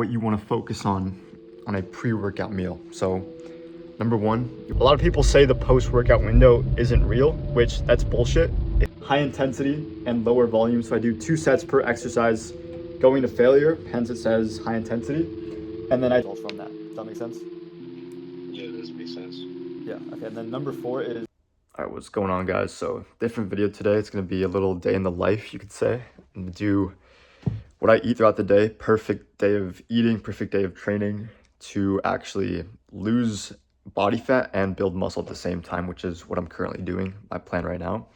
what you want to focus on a pre-workout meal. So number one, a lot of people say the post-workout window isn't real, which that's bullshit. High intensity and lower volume. So I do 2 sets per exercise going to failure, hence it says high intensity. And then I from that. Does that make sense? Yeah, it does make sense. Yeah, okay. And then number 4 is, all right, what's going on, guys? So different video today. It's gonna be a little day in the life, you could say. I'm gonna do what I eat throughout the day. Perfect day of eating, perfect day of training to actually lose body fat and build muscle at the same time, which is what I'm currently doing, my plan right now.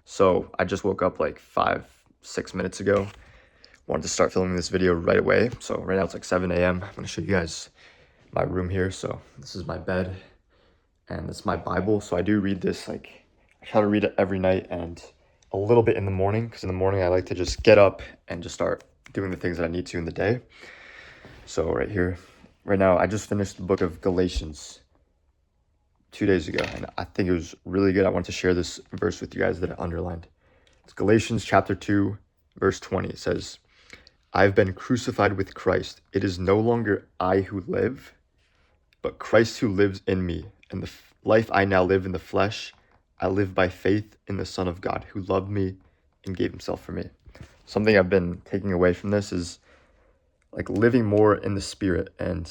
So I just woke up like 5-6 minutes ago. Wanted to start filming this video right away. So right now it's like 7 a.m. I'm gonna show you guys my room here. So this is my bed and it's my Bible. So I do read this, like I try to read it every night and a little bit in the morning, because in the morning I like to just get up and just start doing the things that I need to in the day. So right here, right now, I just finished the book of Galatians 2 days ago, and I think it was really good. I want to share this verse with you guys that I underlined. It's Galatians chapter 2, verse 20. It says, "I've been crucified with Christ. It is no longer I who live, but Christ who lives in me. And the life I now live in the flesh, I live by faith in the Son of God, who loved me and gave himself for me." Something I've been taking away from this is like living more in the spirit and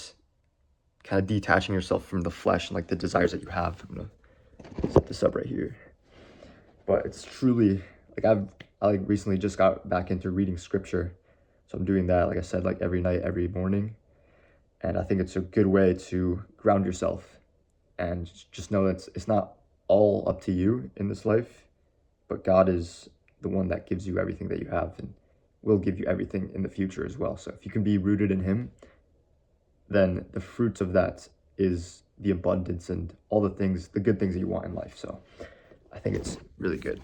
kind of detaching yourself from the flesh and like the desires that you have. I'm gonna set this up right here. But it's truly like I like recently just got back into reading scripture. So I'm doing that, like I said, like every night, every morning. And I think it's a good way to ground yourself and just know that it's not all up to you in this life, but God is the one that gives you everything that you have and will give you everything in the future as well. So if you can be rooted in him, then the fruits of that is the abundance and all the things, the good things that you want in life. So I think it's really good.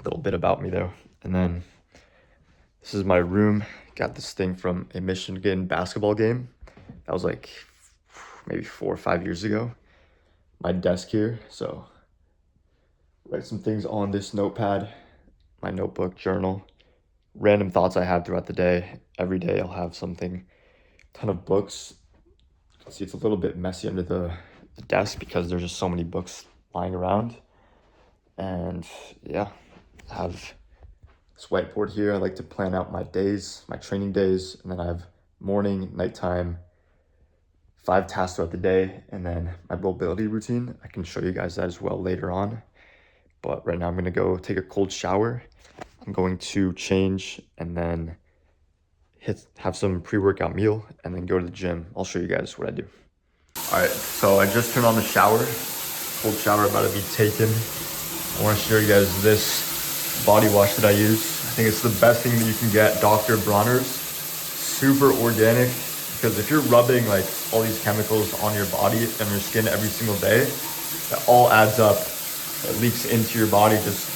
A little bit about me though. And then this is my room. Got this thing from a Michigan basketball game. That was like maybe 4 or 5 years ago. My desk here. So write some things on this notepad, my notebook, journal, random thoughts I have throughout the day. Every day I'll have something, ton of books. You can see it's a little bit messy under the desk because there's just so many books lying around. And yeah, I have this whiteboard here. I like to plan out my days, my training days, and then I have morning, nighttime, 5 tasks throughout the day, and then my mobility routine. I can show you guys that as well later on. But right now I'm gonna go take a cold shower. I'm going to change and then have some pre-workout meal and then go to the gym. I'll show you guys what I do. All right, so I just turned on the shower. Cold shower about to be taken. I want to show you guys this body wash that I use. I think it's the best thing that you can get, Dr. Bronner's. Super organic, because if you're rubbing like all these chemicals on your body and your skin every single day, that all adds up. It leaks into your body, just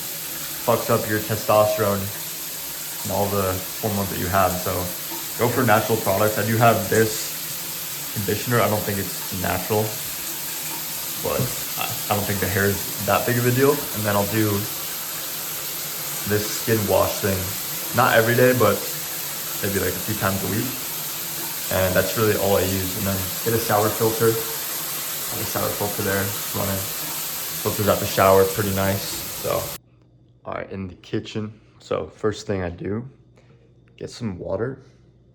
fucks up your testosterone and all the hormones that you have. So go for natural products. I do have this conditioner. I don't think it's natural, but I don't think the hair is that big of a deal. And then I'll do this skin wash thing, not every day, but maybe like a few times a week. And that's really all I use. And then get a shower filter. I have a shower filter there running. Filters out the shower, pretty nice. So, all right, in the kitchen. So first thing I do, get some water.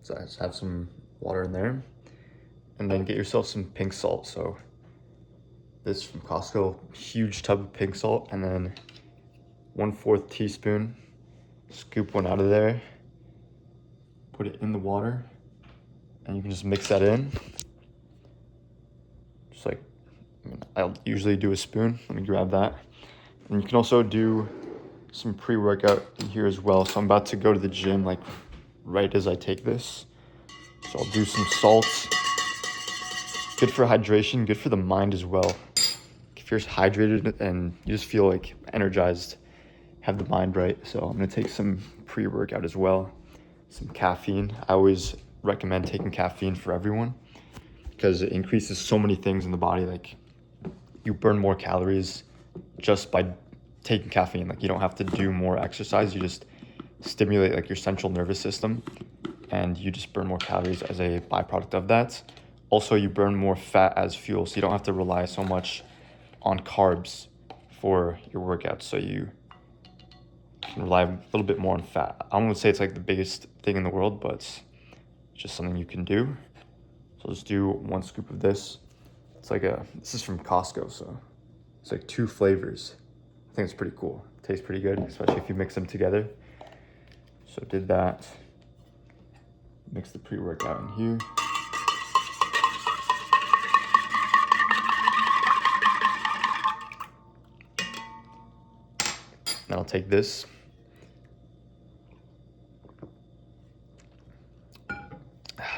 So I just have some water in there. And then get yourself some pink salt. So this from Costco, huge tub of pink salt. And then 1/4 teaspoon, scoop one out of there. Put it in the water. And you can just mix that in. Just like, I'll usually do a spoon. Let me grab that. And you can also do some pre-workout in here as well. So I'm about to go to the gym like right as I take this. So I'll do some salt. Good for hydration, good for the mind as well. If you're hydrated and you just feel like energized, have the mind right. So I'm gonna take some pre-workout as well. Some caffeine. I always recommend taking caffeine for everyone because it increases so many things in the body. Like you burn more calories just by taking caffeine. Like you don't have to do more exercise. You just stimulate like your central nervous system and you just burn more calories as a byproduct of that. Also, you burn more fat as fuel, so you don't have to rely so much on carbs for your workouts. So you can rely a little bit more on fat. I wouldn't say it's like the biggest thing in the world, but it's just something you can do. So let's do 1 scoop of this. This is from Costco, so it's like 2 flavors. I think it's pretty cool. It tastes pretty good, especially if you mix them together. So did that. Mix the pre-workout in here. Now I'll take this.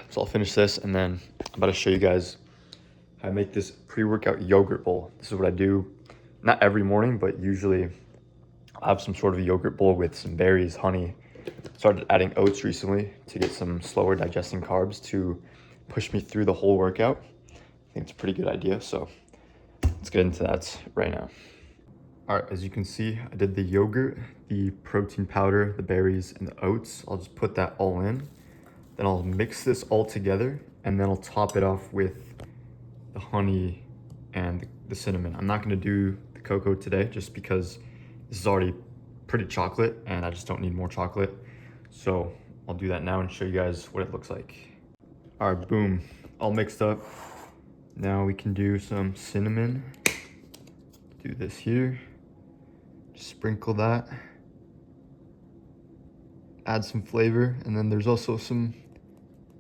So I'll finish this, and then I'm about to show you guys how I make this pre-workout yogurt bowl. This is what I do, not every morning, but usually I have some sort of yogurt bowl with some berries, honey. Started adding oats recently to get some slower digesting carbs to push me through the whole workout. I think it's a pretty good idea, so let's get into that right now. All right, as you can see, I did the yogurt, the protein powder, the berries, and the oats. I'll just put that all in. Then I'll mix this all together, and then I'll top it off with the honey and the cinnamon. I'm not gonna do the cocoa today just because this is already pretty chocolate and I just don't need more chocolate. So I'll do that now and show you guys what it looks like. All right, boom, all mixed up. Now we can do some cinnamon. Do this here, just sprinkle that. Add some flavor, and then there's also some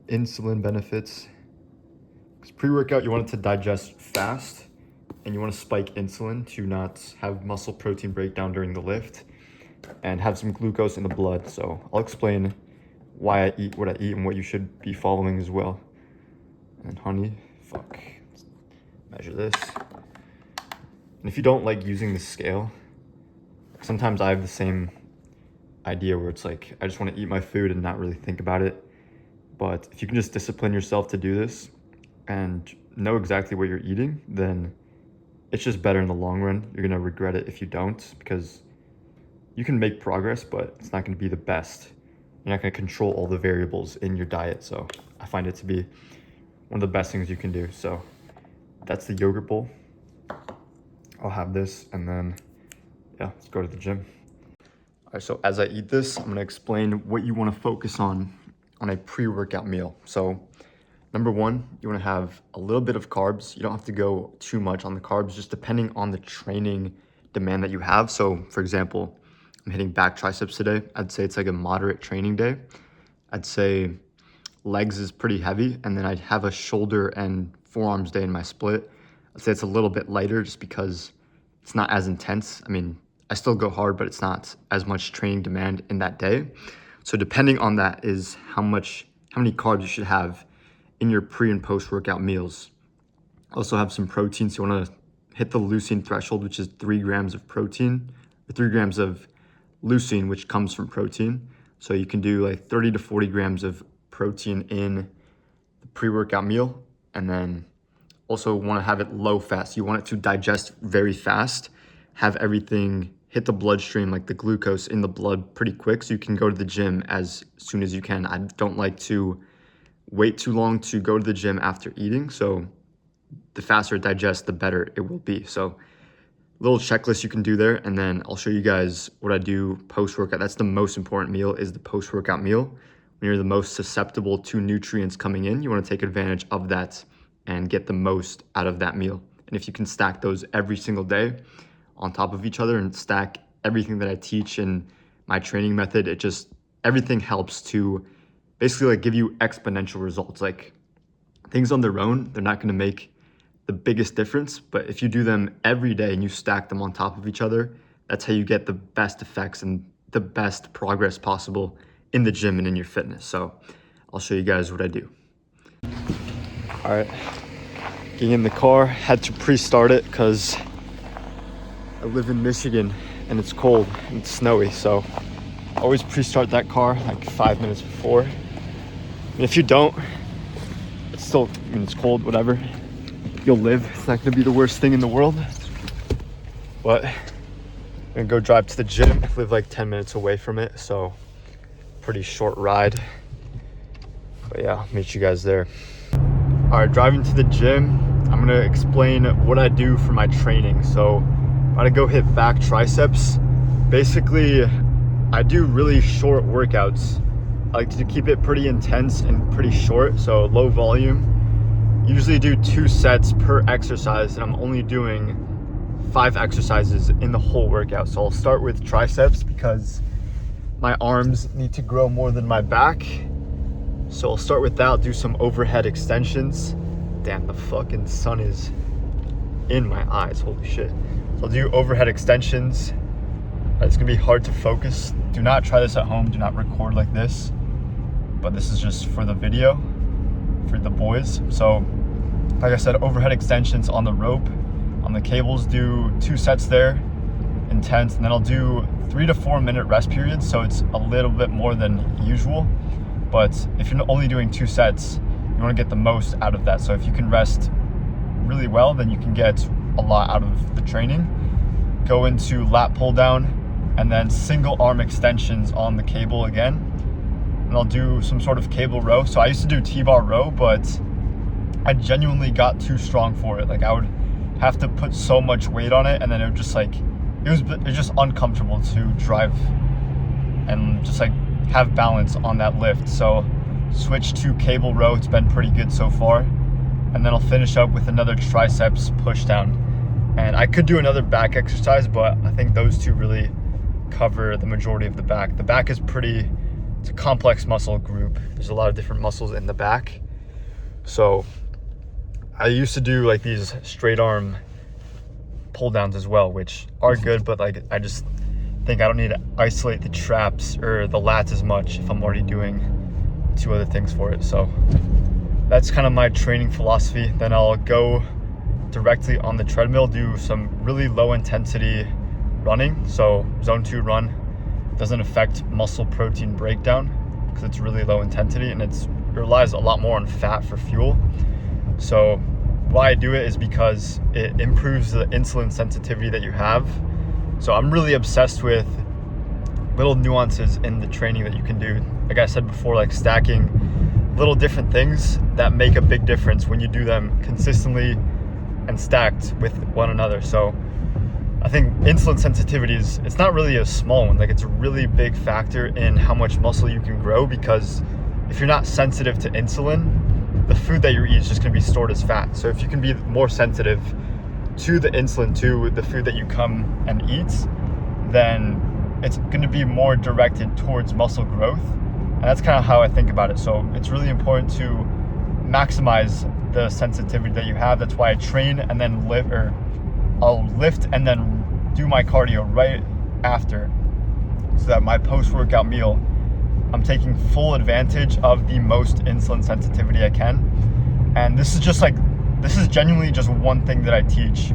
insulin benefits. Because pre-workout, you want it to digest fast, and you want to spike insulin to not have muscle protein breakdown during the lift, and have some glucose in the blood. So I'll explain why I eat what I eat and what you should be following as well. And honey, let's measure this. And if you don't like using the scale, sometimes I have the same idea where it's like, I just want to eat my food and not really think about it. But if you can just discipline yourself to do this and know exactly what you're eating, then it's just better in the long run. You're going to regret it if you don't, because you can make progress, but it's not going to be the best. You're not going to control all the variables in your diet. So I find it to be one of the best things you can do. So that's the yogurt bowl. I'll have this, and then yeah, let's go to the gym. All right, so as I eat this, I'm gonna explain what you wanna focus on a pre-workout meal. So number 1, you wanna have a little bit of carbs. You don't have to go too much on the carbs, just depending on the training demand that you have. So for example, I'm hitting back triceps today. I'd say it's like a moderate training day. I'd say legs is pretty heavy, and then I'd have a shoulder and forearms day in my split. I'd say it's a little bit lighter just because it's not as intense. I mean, I still go hard, but it's not as much training demand in that day. So depending on that is how many carbs you should have in your pre and post workout meals. Also have some protein. So you want to hit the leucine threshold, which is 3 grams of protein, or 3 grams of leucine, which comes from protein. So you can do like 30 to 40 grams of protein in the pre-workout meal, and then also want to have it low fat. So you want it to digest very fast, have everything hit the bloodstream, like the glucose in the blood, pretty quick, so you can go to the gym as soon as you can. I don't like to wait too long to go to the gym after eating, so the faster it digests, the better it will be. So little checklist you can do there, and then I'll show you guys what I do post-workout. That's the most important meal, is the post-workout meal. When you're the most susceptible to nutrients coming in, you want to take advantage of that and get the most out of that meal. And if you can stack those every single day on top of each other and stack everything that I teach in my training method, everything helps to basically like give you exponential results. Like things on their own, they're not going to make the biggest difference, but if you do them every day and you stack them on top of each other, that's how you get the best effects and the best progress possible in the gym and in your fitness. So I'll show you guys what I do. All right, getting in the car, had to pre-start it because I live in Michigan and it's cold and it's snowy, so always pre-start that car like 5 minutes before. And if you don't, it's still, it's cold, whatever, you'll live. It's not gonna be the worst thing in the world. But I'm gonna go drive to the gym. I live like 10 minutes away from it, so pretty short ride. But yeah, I'll meet you guys there. All right, driving to the gym, I'm gonna explain what I do for my training. So I'm gonna go hit back triceps. Basically, I do really short workouts. I like to keep it pretty intense and pretty short, so low volume. Usually do 2 sets per exercise, and I'm only doing 5 exercises in the whole workout. So I'll start with triceps because my arms need to grow more than my back. So I'll start with that. I'll do some overhead extensions. Damn, the fucking sun is in my eyes, holy shit. So I'll do overhead extensions. It's gonna be hard to focus. Do not try this at home, do not record like this. But this is just for the video, for the boys. So, like I said, overhead extensions on the rope, on the cables, do 2 sets there, intense, and then I'll do 3 to 4 minute rest periods, so it's a little bit more than usual. But if you're only doing 2 sets, you wanna get the most out of that. So if you can rest really well, then you can get a lot out of the training. Go into lat pull down, and then single arm extensions on the cable again. And I'll do some sort of cable row. So I used to do T-bar row, but I genuinely got too strong for it. Like I would have to put so much weight on it, and then it would just like, it was just uncomfortable to drive and just like have balance on that lift. So switch to cable row. It's been pretty good so far. And then I'll finish up with another triceps push down. And I could do another back exercise, but I think those 2 really cover the majority of the back. The back is it's a complex muscle group. There's a lot of different muscles in the back. So I used to do like these straight arm pull downs as well, which are good, but like I just think I don't need to isolate the traps or the lats as much if I'm already doing 2 other things for it. So that's kind of my training philosophy. Then I'll go directly on the treadmill, do some really low intensity running. So zone 2 run doesn't affect muscle protein breakdown because it's really low intensity, and it relies a lot more on fat for fuel. So why I do it is because it improves the insulin sensitivity that you have. So I'm really obsessed with little nuances in the training that you can do. Like I said before, like stacking little different things that make a big difference when you do them consistently and stacked with one another. So I think insulin sensitivity it's not really a small one. Like it's a really big factor in how much muscle you can grow, because if you're not sensitive to insulin, the food that you eat is just gonna be stored as fat. So if you can be more sensitive to the insulin, to the food that you come and eat, then it's gonna be more directed towards muscle growth. And that's kind of how I think about it. So it's really important to maximize the sensitivity that you have. That's why I train and then I'll lift and then do my cardio right after, so that my post-workout meal, I'm taking full advantage of the most insulin sensitivity I can. And this is genuinely just one thing that I teach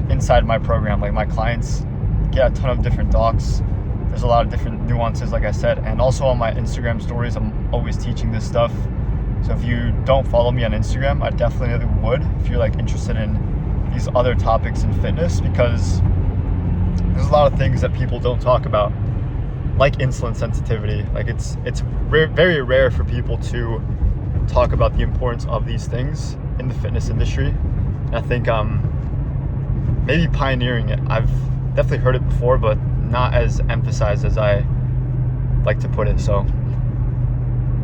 inside my program. Like my clients get a ton of different docs. There's a lot of different nuances, like I said, and also on my Instagram stories, I'm always teaching this stuff. So if you don't follow me on Instagram, I definitely would, if you're like interested in these other topics in fitness, because there's a lot of things that people don't talk about, like insulin sensitivity. Like it's very rare for people to talk about the importance of these things in the fitness industry. And I think maybe pioneering it. I've definitely heard it before, but not as emphasized as I like to put it. So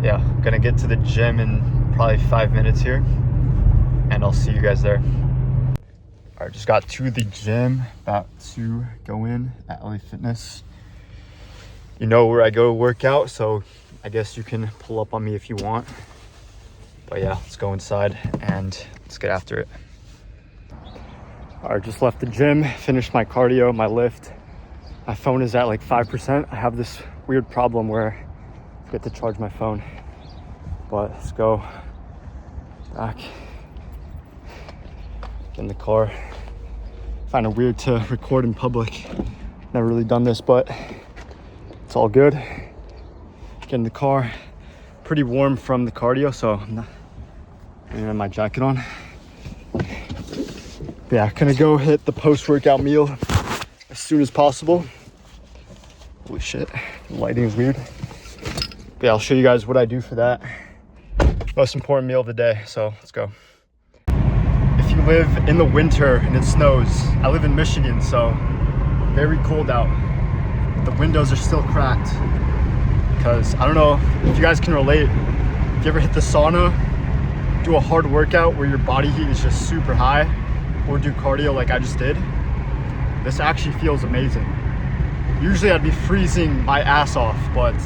yeah, I'm gonna get to the gym in probably 5 minutes here, and I'll see you guys there. All right, just got to the gym, about to go in at LA Fitness. You know where I go work out, so I guess you can pull up on me if you want. But yeah, let's go inside and let's get after it. All right, just left the gym, finished my cardio, my lift. My phone is at like 5%. I have this weird problem where I forget to charge my phone. But let's go back, get in the car. Find it weird to record in public. Never really done this, but it's all good. Get in the car. Pretty warm from the cardio, so I'm not gonna have my jacket on. Yeah, gonna go hit the post-workout meal as soon as possible. Holy shit, the lighting is weird. But yeah, I'll show you guys what I do for that. Most important meal of the day, so let's go. If you live in the winter and it snows, I live in Michigan, so very cold out. The windows are still cracked because I don't know if you guys can relate. If you ever hit the sauna, do a hard workout where your body heat is just super high, or do cardio like I just did, this actually feels amazing. Usually I'd be freezing my ass off, but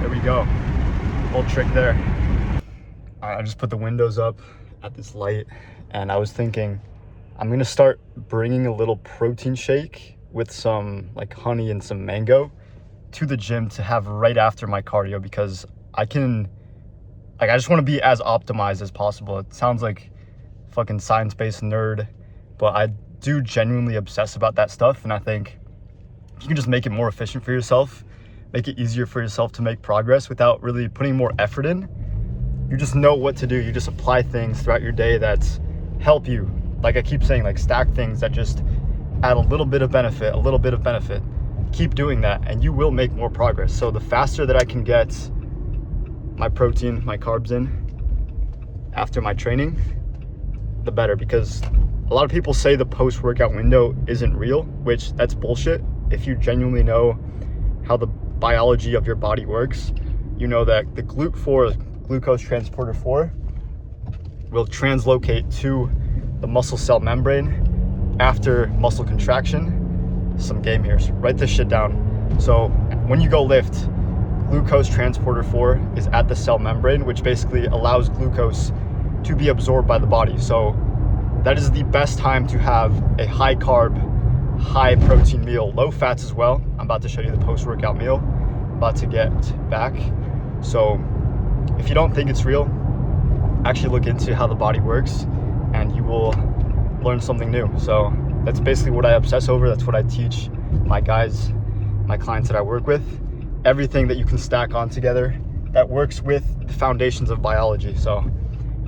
there we go. Little trick there. All right, I just put the windows up at this light, and I was thinking I'm gonna start bringing a little protein shake with some like honey and some mango to the gym to have right after my cardio, because I just want to be as optimized as possible. It sounds like fucking science-based nerd, but I do genuinely obsess about that stuff, and I think if you can just make it more efficient for yourself, make it easier for yourself to make progress without really putting more effort in, you just know what to do. You just apply things throughout your day that help you. Like I keep saying, like stack things that just add a little bit of benefit, Keep doing that and you will make more progress. So the faster that I can get my protein, my carbs in after my training, the better, because a lot of people say the post-workout window isn't real, which that's bullshit. If you genuinely know how the biology of your body works, you know that the GLUT4, glucose transporter 4, will translocate to the muscle cell membrane after muscle contraction. Some game here, so write this shit down. So when you go lift, glucose transporter 4 is at the cell membrane, which basically allows glucose to be absorbed by the body. So that is the best time to have a high carb, high protein meal, low fats as well. I'm about to show you the post-workout meal. I'm about to get back. So if you don't think it's real, actually look into how the body works and you will learn something new. So that's basically what I obsess over. That's what I teach my guys, my clients that I work with. Everything that you can stack on together that works with the foundations of biology. So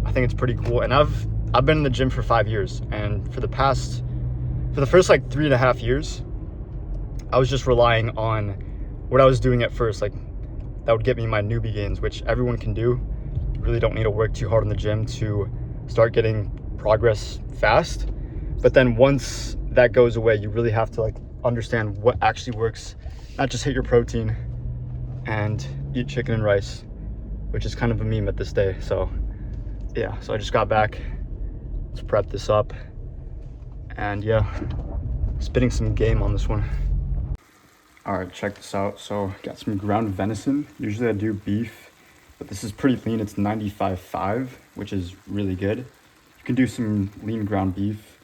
I think it's pretty cool. And I've been in the gym for 5 years, and for the first like 3.5 years, I was just relying on what I was doing at first. Like that would get me my newbie gains, which everyone can do. You really don't need to work too hard in the gym to start getting progress fast. But then once that goes away, you really have to like understand what actually works, not just hit your protein and eat chicken and rice, which is kind of a meme at this day. So yeah, so I just got back. Let's prep this up. And yeah, spitting some game on this one. All right, check this out. So got some ground venison. Usually I do beef, but this is pretty lean. It's 95.5, which is really good. You can do some lean ground beef,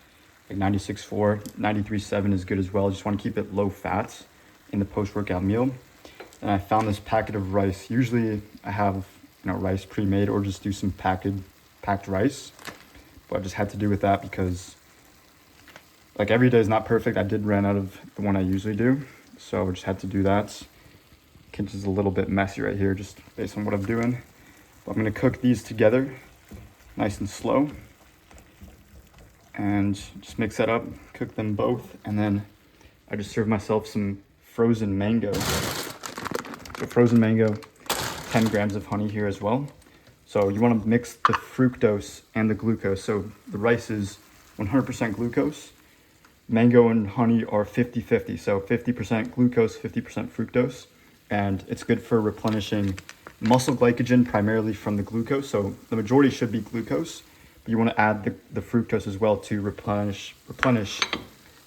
like 96.4, 93.7 is good as well. Just want to keep it low fat in the post-workout meal. And I found this packet of rice. Usually I have, rice pre-made or just do some packed rice. But I just had to do with that because like every day is not perfect. I did run out of the one I usually do. So I just had to do that. Kitchen's is a little bit messy right here just based on what I'm doing. But I'm gonna cook these together nice and slow. And just mix that up, cook them both, and then I just serve myself some frozen mango. So frozen mango, 10 grams of honey here as well. So you want to mix the fructose and the glucose. So the rice is 100% glucose. Mango and honey are 50-50. So 50% glucose, 50% fructose. And it's good for replenishing muscle glycogen primarily from the glucose. So the majority should be glucose. But you want to add the fructose as well to replenish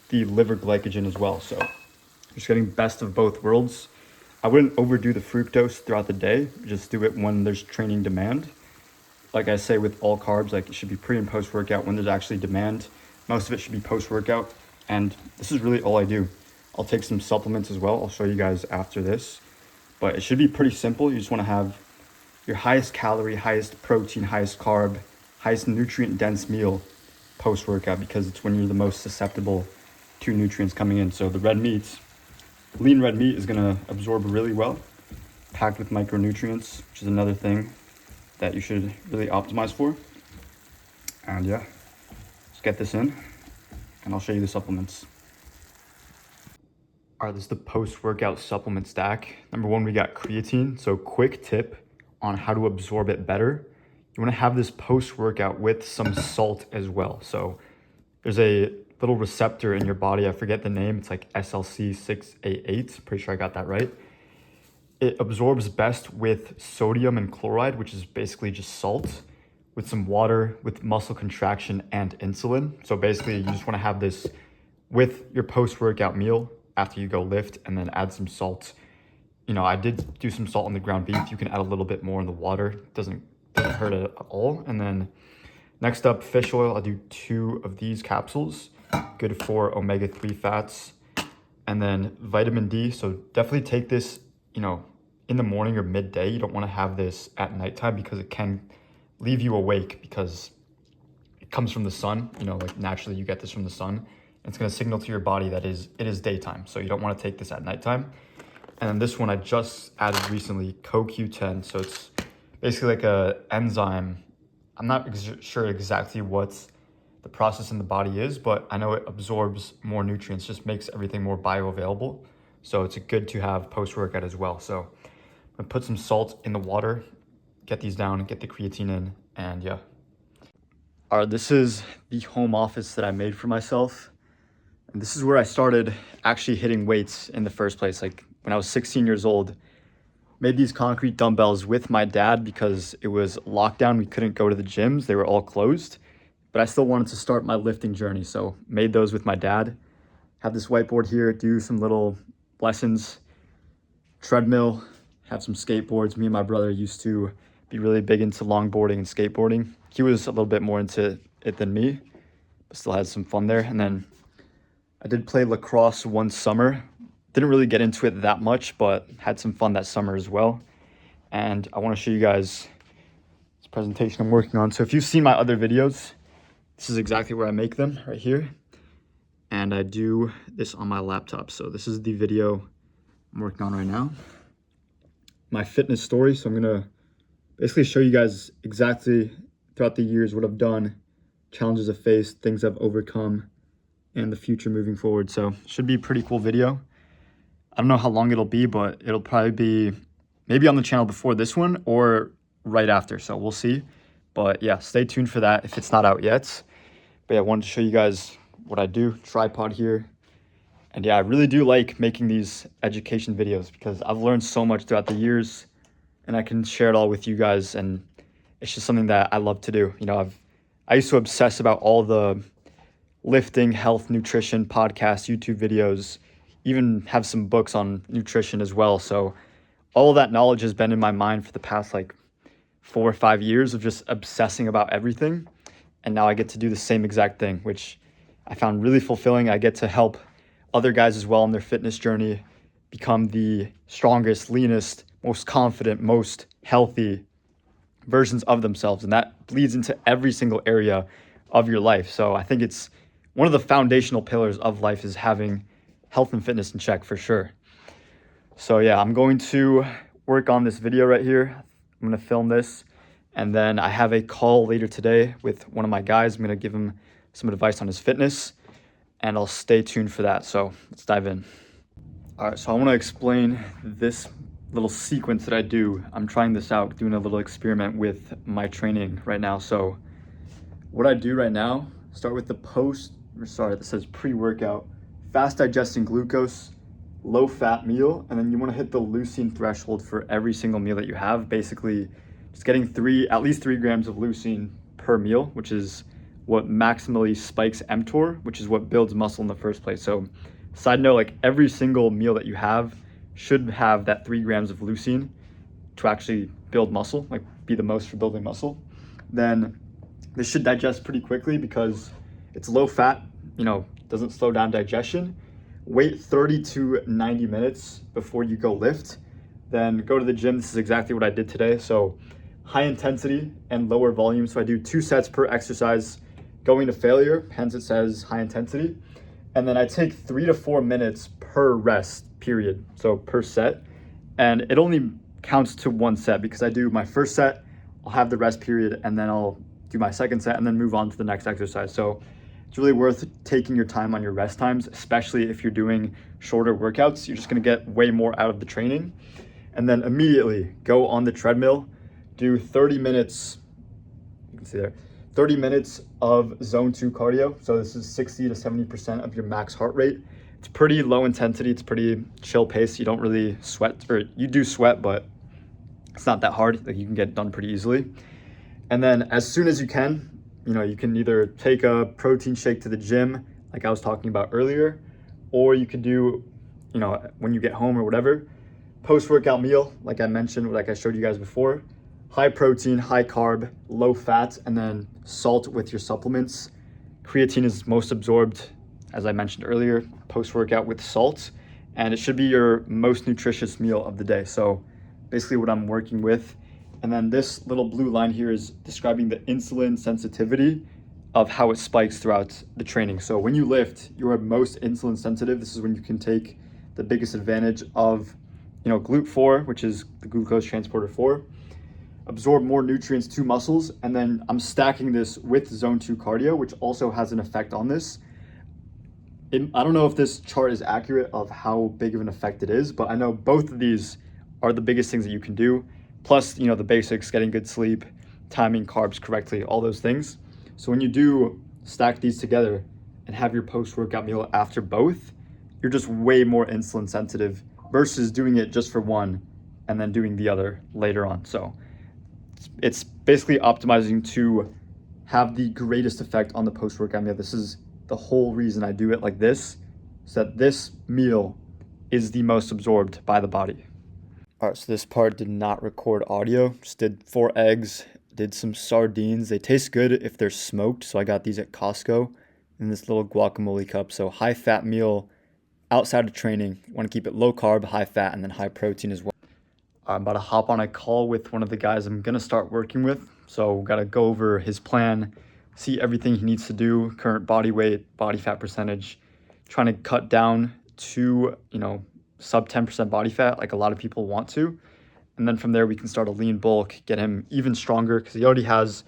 the liver glycogen as well. So just getting best of both worlds. I wouldn't overdo the fructose throughout the day. Just do it when there's training demand. Like I say with all carbs, like it should be pre and post workout when there's actually demand. Most of it should be post workout. And this is really all I do. I'll take some supplements as well. I'll show you guys after this. But it should be pretty simple. You just want to have your highest calorie, highest protein, highest carb, highest nutrient dense meal post workout, because it's when you're the most susceptible to nutrients coming in. So the red meats, lean red meat is going to absorb really well, packed with micronutrients, which is another thing that you should really optimize for. And yeah, let's get this in and I'll show you the supplements. All right, this is the post-workout supplement stack. Number one, we got creatine. So quick tip on how to absorb it better, you want to have this post-workout with some salt as well. So there's a little receptor in your body, I forget the name, it's like SLC6A8, pretty sure I got that right. It absorbs best with sodium and chloride, which is basically just salt, with some water, with muscle contraction and insulin. So basically you just want to have this with your post-workout meal after you go lift, and then add some salt. You know, I did do some salt on the ground beef. You can add a little bit more in the water. It doesn't hurt it at all. And then next up, fish oil. I'll do 2 of these capsules, good for omega-3 fats. And then vitamin D. So definitely take this, you know, in the morning or midday. You don't want to have this at nighttime because it can leave you awake, because it comes from the sun. You know, like naturally you get this from the sun. It's going to signal to your body that it is daytime. So you don't want to take this at nighttime. And then this one I just added recently, CoQ10. So it's basically like a enzyme. I'm not sure exactly what the process in the body is, but I know it absorbs more nutrients, just makes everything more bioavailable. So it's good to have post-workout as well. So I'm gonna put some salt in the water, get these down, get the creatine in, and yeah. All right, this is the home office that I made for myself. And this is where I started actually hitting weights in the first place. Like when I was 16 years old, made these concrete dumbbells with my dad because it was lockdown. We couldn't go to the gyms. They were all closed, but I still wanted to start my lifting journey. So made those with my dad. Have this whiteboard here, do some little lessons, treadmill, have some skateboards. Me and my brother used to be really big into longboarding and skateboarding. He was a little bit more into it than me, but still had some fun there. And then I did play lacrosse one summer. Didn't really get into it that much, but had some fun that summer as well. And I want to show you guys this presentation I'm working on. So if you've seen my other videos, this is exactly where I make them, right here. And I do this on my laptop. So this is the video I'm working on right now. My fitness story. So I'm going to basically show you guys exactly throughout the years what I've done, challenges I've faced, things I've overcome, and the future moving forward. So should be a pretty cool video. I don't know how long it'll be, but it'll probably be maybe on the channel before this one or right after. So we'll see. But yeah, stay tuned for that if it's not out yet. But yeah, I wanted to show you guys what I do. Tripod here. And yeah, I really do like making these education videos because I've learned so much throughout the years and I can share it all with you guys. And it's just something that I love to do. You know, I used to obsess about all the lifting, health, nutrition, podcasts, YouTube videos, even have some books on nutrition as well. So all of that knowledge has been in my mind for the past like 4 or 5 years of just obsessing about everything. And now I get to do the same exact thing, which I found really fulfilling. I get to help other guys as well on their fitness journey become the strongest, leanest, most confident, most healthy versions of themselves. And that bleeds into every single area of your life. So I think it's one of the foundational pillars of life is having health and fitness in check for sure. So yeah, I'm going to work on this video right here. I'm going to film this. And then I have a call later today with one of my guys. I'm going to give him some advice on his fitness. And I'll stay tuned for that. So let's dive in. All right, so I want to explain this little sequence that I do. I'm trying this out, doing a little experiment with my training right now. So what I do right now, start with the that says pre-workout, fast digesting glucose, low fat meal, and then you want to hit the leucine threshold for every single meal that you have. Basically, just getting at least 3 grams of leucine per meal, which is what maximally spikes mTOR, which is what builds muscle in the first place. So side note, like every single meal that you have should have that 3 grams of leucine to actually build muscle, like be the most for building muscle. Then this should digest pretty quickly because it's low fat, you know, doesn't slow down digestion. Wait 30 to 90 minutes before you go lift. Then go to the gym. This is exactly what I did today. So high intensity and lower volume. So I do 2 sets per exercise going to failure, hence it says high intensity. And then I take 3 to 4 minutes per rest period. So per set. And it only counts to 1 set because I do my first set, I'll have the rest period, and then I'll do my second set and then move on to the next exercise. So it's really worth taking your time on your rest times, especially if you're doing shorter workouts. You're just gonna get way more out of the training. And then immediately go on the treadmill, do 30 minutes, you can see there, 30 minutes of zone 2 cardio. So this is 60 to 70% of your max heart rate. It's pretty low intensity. It's pretty chill pace. You don't really sweat, or you do sweat, but it's not that hard. Like, you can get it done pretty easily. And then as soon as you can, you can either take a protein shake to the gym, like I was talking about earlier, or you could do, when you get home or whatever, post-workout meal, like I mentioned, like I showed you guys before, high protein, high carb, low fat, and then salt with your supplements. Creatine is most absorbed, as I mentioned earlier, post-workout with salt, and it should be your most nutritious meal of the day. So basically what I'm working with. And then this little blue line here is describing the insulin sensitivity of how it spikes throughout the training. So when you lift, you are most insulin sensitive. This is when you can take the biggest advantage of, GLUT4, which is the glucose transporter 4, absorb more nutrients to muscles. And then I'm stacking this with zone 2 cardio, which also has an effect on this. I don't know if this chart is accurate of how big of an effect it is, but I know both of these are the biggest things that you can do. Plus, the basics, getting good sleep, timing carbs correctly, all those things. So when you do stack these together and have your post-workout meal after both, you're just way more insulin sensitive versus doing it just for one and then doing the other later on. So it's basically optimizing to have the greatest effect on the post-workout meal. This is the whole reason I do it like this, so that this meal is the most absorbed by the body. All right, so this part did not record audio. Just did 4 eggs, did some sardines. They taste good if they're smoked, so I got these at Costco in this little guacamole cup. So high fat meal outside of training. You want to keep it low carb, high fat, and then high protein as well. I'm about to hop on a call with one of the guys I'm gonna start working with. So gotta go over his plan, see everything he needs to do, current body weight, body fat percentage, trying to cut down to, sub 10% body fat, like a lot of people want to. And then from there, we can start a lean bulk, get him even stronger because he already has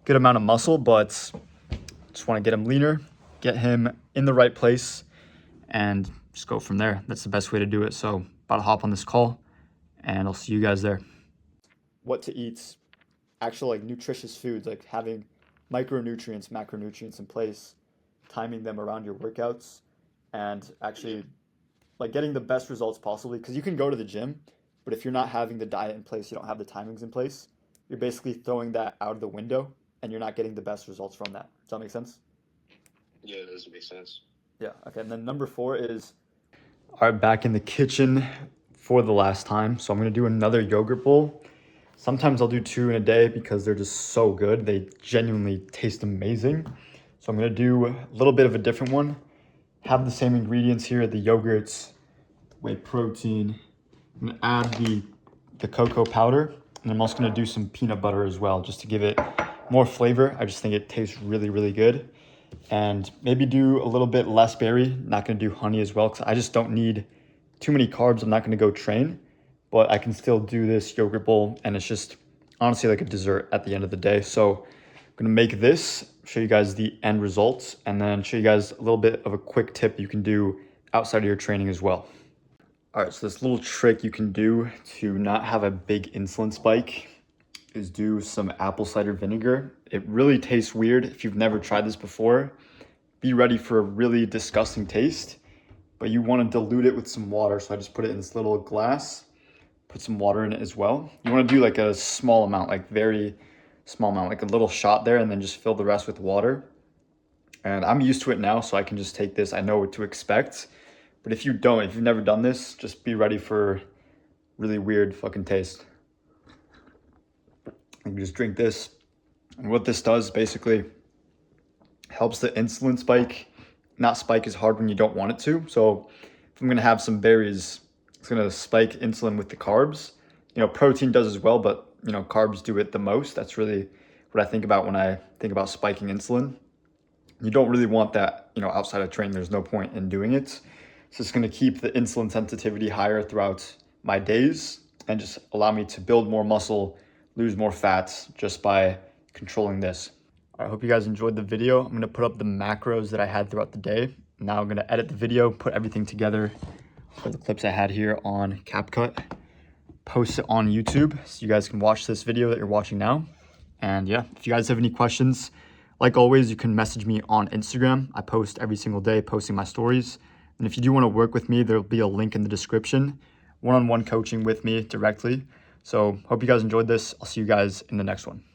a good amount of muscle, but just want to get him leaner, get him in the right place, and just go from there. That's the best way to do it. So about to hop on this call, and I'll see you guys there. What to eat, actual like nutritious foods, like having micronutrients, macronutrients in place, timing them around your workouts, and actually like getting the best results possibly, because you can go to the gym, but if you're not having the diet in place, you don't have the timings in place, you're basically throwing that out of the window and you're not getting the best results from that. Does that make sense? Yeah, it does make sense. Yeah. Okay. And then number 4 is, all right, back in the kitchen for the last time. So I'm going to do another yogurt bowl. Sometimes I'll do 2 in a day because they're just so good. They genuinely taste amazing. So I'm going to do a little bit of a different one. Have the same ingredients here, the yogurts, whey protein. I'm gonna add the cocoa powder, and I'm also gonna do some peanut butter as well, just to give it more flavor. I just think it tastes really, really good. And maybe do a little bit less berry, not gonna do honey as well, because I just don't need too many carbs. I'm not gonna go train, but I can still do this yogurt bowl, and it's just honestly like a dessert at the end of the day. So I'm gonna make this, show you guys the end results, and then show you guys a little bit of a quick tip you can do outside of your training as well. All right, so this little trick you can do to not have a big insulin spike is do some apple cider vinegar. It really tastes weird. If you've never tried this before, be ready for a really disgusting taste, but you want to dilute it with some water. So I just put it in this little glass, put some water in it as well. You want to do like a small amount, like very small amount, like a little shot there, and then just fill the rest with water. And I'm used to it now, so I can just take this. I know what to expect. But if you don't, if you've never done this, just be ready for really weird fucking taste. You just drink this. And what this does basically helps the insulin spike not spike as hard when you don't want it to. So if I'm gonna have some berries, it's gonna spike insulin with the carbs. Protein does as well, but carbs do it the most. That's really what I think about when I think about spiking insulin. You don't really want that, outside of training. There's no point in doing it. So it's going to keep the insulin sensitivity higher throughout my days and just allow me to build more muscle, lose more fat just by controlling this. I hope you guys enjoyed the video. I'm going to put up the macros that I had throughout the day. Now I'm going to edit the video, put everything together for the clips I had here on CapCut. post it on YouTube so you guys can watch this video that you're watching now. And yeah, if you guys have any questions, like always, you can message me on Instagram. I post every single day, posting my stories. And if you do want to work with me, there'll be a link in the description, one-on-one coaching with me directly. So hope you guys enjoyed this. I'll see you guys in the next one.